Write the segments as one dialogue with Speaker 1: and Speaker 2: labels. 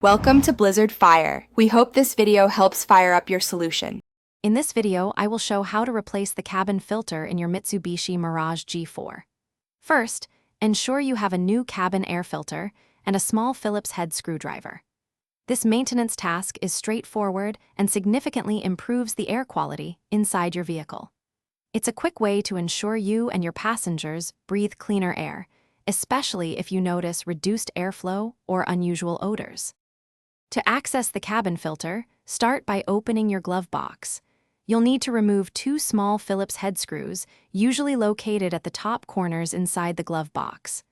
Speaker 1: Welcome to Blizzard Fire. We hope this video helps fire up your solution.
Speaker 2: In this video, I will show how to replace the cabin filter in your Mitsubishi Mirage G4. First, ensure you have a new cabin air filter and a small Phillips head screwdriver. This maintenance task is straightforward and significantly improves the air quality inside your vehicle. It's a quick way to ensure you and your passengers breathe cleaner air, especially if you notice reduced airflow or unusual odors. To access the cabin filter, start by opening your glove box. You'll need to remove two small Phillips head screws, usually located at the top corners inside the glove box.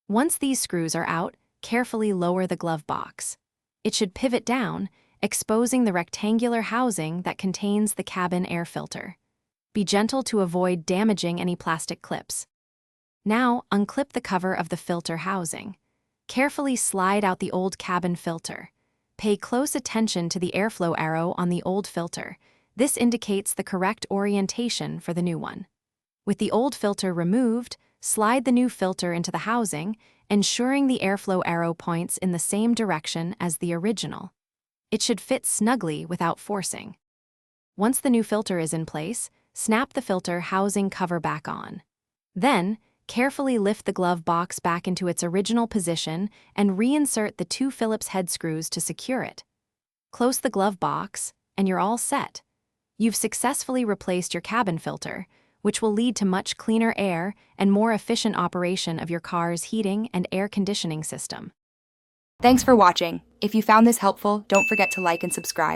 Speaker 2: Once these screws are out, carefully lower the glove box. It should pivot down, exposing the rectangular housing that contains the cabin air filter. Be gentle to avoid damaging any plastic clips. Now, unclip the cover of the filter housing. Carefully slide out the old cabin filter. Pay close attention to the airflow arrow on the old filter. This indicates the correct orientation for the new one. With the old filter removed, slide the new filter into the housing, ensuring the airflow arrow points in the same direction as the original. It should fit snugly without forcing. Once the new filter is in place, snap the filter housing cover back on. Then, carefully lift the glove box back into its original position and reinsert the two Phillips head screws to secure it. Close the glove box, and you're all set. You've successfully replaced your cabin filter, which will lead to much cleaner air and more efficient operation of your car's heating and air conditioning system.
Speaker 1: Thanks for watching. If you found this helpful, don't forget to like and subscribe.